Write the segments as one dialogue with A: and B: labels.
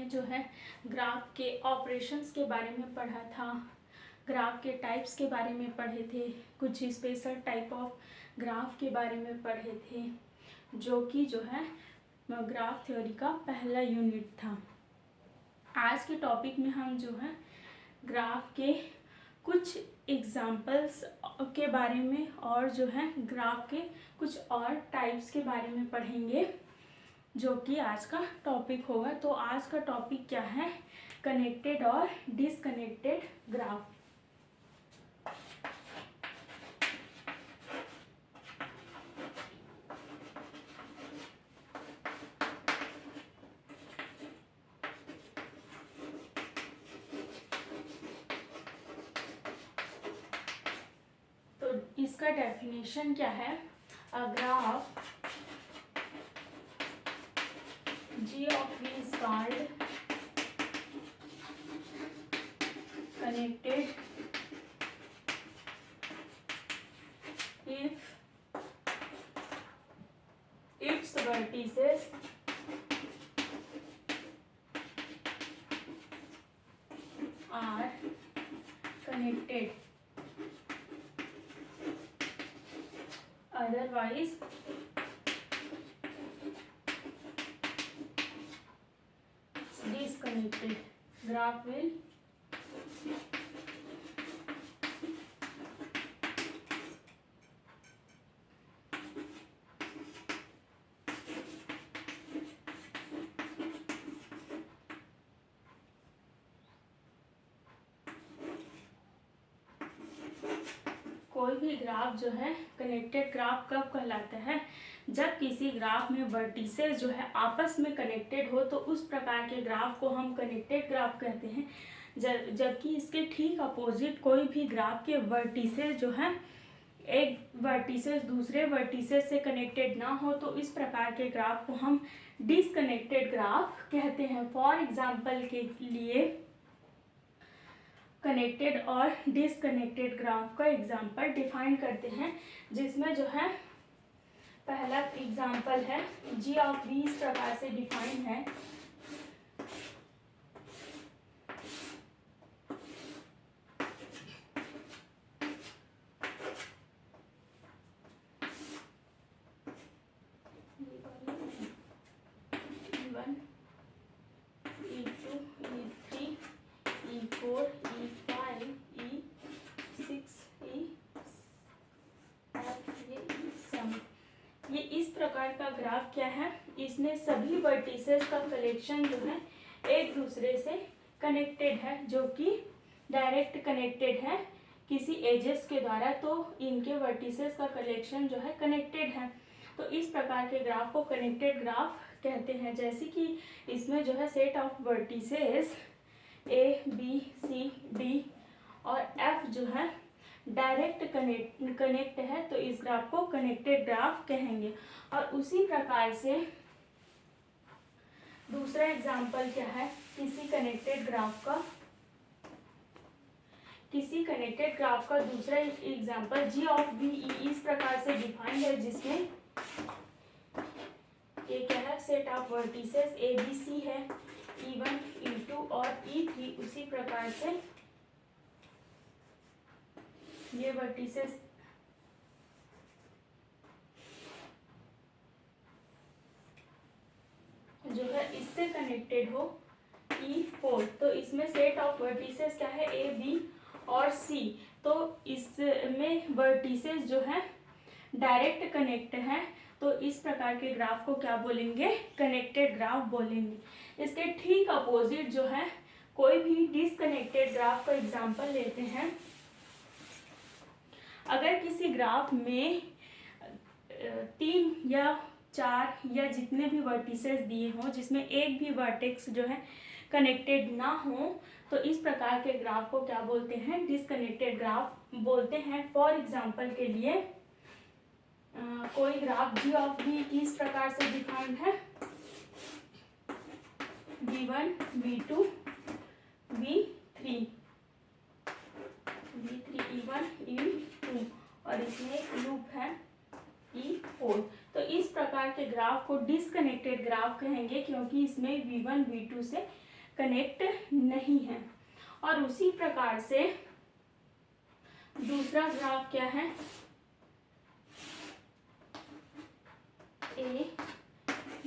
A: जो है ग्राफ के ऑपरेशंस के बारे में पढ़ा था, ग्राफ के टाइप्स के बारे में पढ़े थे, कुछ स्पेशल टाइप ऑफ ग्राफ के बारे में पढ़े थे, जो कि जो है ग्राफ थ्योरी का पहला यूनिट था। आज के टॉपिक में हम जो है ग्राफ के कुछ एग्जाम्पल्स के बारे में और जो है ग्राफ के कुछ और टाइप्स के बारे में पढ़ेंगे, जो कि आज का टॉपिक होगा। तो आज का टॉपिक क्या है? कनेक्टेड और डिसकनेक्टेड ग्राफ। तो इसका डेफिनेशन क्या है? A graph G of V is called connected if its vertices are connected, otherwise disconnected graph will कोई भी ग्राफ जो है कनेक्टेड ग्राफ कब कहलाता है? जब किसी ग्राफ में वर्टिसेस जो है आपस में कनेक्टेड हो, तो उस प्रकार के ग्राफ को हम कनेक्टेड ग्राफ कहते हैं। जबकि इसके ठीक अपोजिट कोई भी ग्राफ के वर्टिसेस जो है एक वर्टिसेस दूसरे वर्टिसेस से कनेक्टेड ना हो, तो इस प्रकार के ग्राफ को हम डिसकनेक्टेड ग्राफ कहते हैं। फॉर एग्जाम्पल के लिए कनेक्टेड और डिसकनेक्टेड ग्राफ का एग्जाम्पल डिफाइन करते हैं, जिसमें जो है पहला एग्जाम्पल है G ऑफ V इस प्रकार से डिफाइन है। E1, E2, E3, E4, E5, E6, E7। ये इस प्रकार का ग्राफ क्या है? इसमें सभी वर्टिसेस का कलेक्शन जो है एक दूसरे से कनेक्टेड है, जो कि डायरेक्ट कनेक्टेड है किसी एजेस के द्वारा, तो इनके वर्टिसेस का कलेक्शन जो है कनेक्टेड है। तो इस प्रकार के ग्राफ को कनेक्टेड ग्राफ कहते हैं। जैसे कि इसमें जो है set of vertices A, B, C, D और F जो है डायरेक्ट कनेक्ट है, तो इस ग्राफ को कनेक्टेड ग्राफ कहेंगे। और उसी प्रकार से दूसरा एग्जाम्पल क्या है किसी कनेक्टेड ग्राफ का दूसरा एग्जाम्पल G ऑफ V इस प्रकार से डिफाइंड है, जिसमें ये क्या है? Set of vertices A, B, C है, E1, E2 और E3। उसी प्रकार से ये वर्टिसेस जो है इससे कनेक्टेड हो E4, तो इसमें सेट ऑफ वर्टिसेस क्या है? A, B और C। तो इसमें वर्टिसेस जो है डायरेक्ट कनेक्ट है, तो इस प्रकार के ग्राफ को क्या बोलेंगे? कनेक्टेड ग्राफ बोलेंगे। इसके ठीक अपोजिट जो है कोई भी डिसकनेक्टेड ग्राफ का एग्जांपल लेते हैं। अगर किसी ग्राफ में 3 या 4 या जितने भी वर्टिसेस दिए हों, जिसमें एक भी वर्टेक्स जो है कनेक्टेड ना हो, तो इस प्रकार के ग्राफ को क्या बोलते हैं? डिसकनेक्टेड ग्राफ बोलते हैं। फॉर एग्जांपल के लिए कोई ग्राफ G ऑफ V इस प्रकार से डिफाइंड है, V1, V2, V3, E1, E2 और इसमें एक लूप है E4। तो इस प्रकार के ग्राफ को डिसकनेक्टेड ग्राफ कहेंगे, क्योंकि इसमें V1, V2 से कनेक्ट नहीं है। और उसी प्रकार से दूसरा ग्राफ क्या है, ए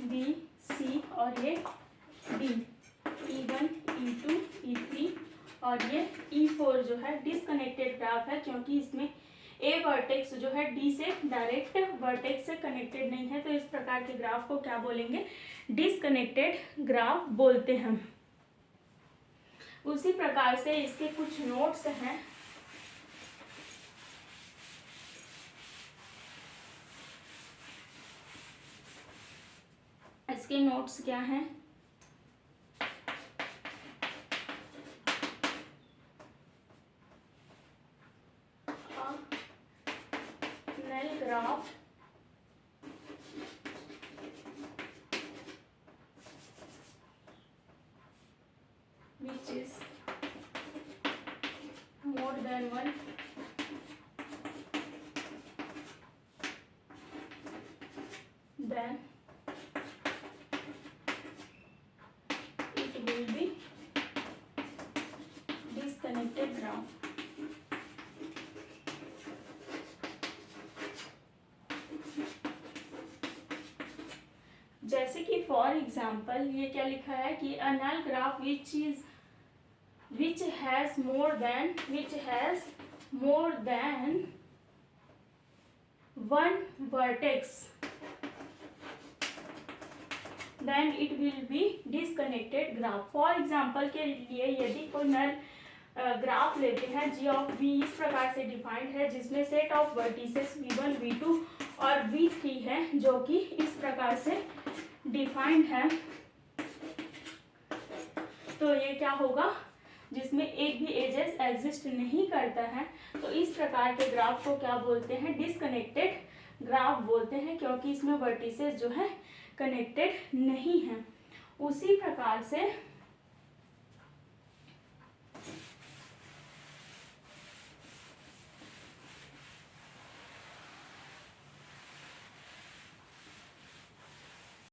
A: बी सी और ये डी, E1 E2 E3 और ये E4 जो है डिसकनेक्टेड ग्राफ है, क्योंकि इसमें ए वर्टेक्स जो है डी से डायरेक्ट वर्टेक्स से कनेक्टेड नहीं है। तो इस प्रकार के ग्राफ को क्या बोलेंगे, डिसकनेक्टेड ग्राफ बोलते हैं। उसी प्रकार से इसके कुछ नोट्स हैं। इसके नोट्स क्या हैं, नल graph which is more than one, then it will be disconnected graph. जैसे कि फॉर एग्जाम्पल ये क्या लिखा है कि अ नल graph which has more than one vertex, then it will be disconnected graph. For example के लिए यदि कोई नल ग्राफ लेते हैं जी ऑफ वी इस प्रकार से डिफाइंड है, जिसमें set of vertices v1 v2 और v3 है, जो कि इस प्रकार से डिफाइंड है। तो ये क्या होगा, जिसमें एक भी एजेस एग्जिस्ट नहीं करता है, तो इस प्रकार के ग्राफ को क्या बोलते हैं, डिसकनेक्टेड ग्राफ बोलते हैं, क्योंकि इसमें वर्टिसेस जो है कनेक्टेड नहीं है। उसी प्रकार से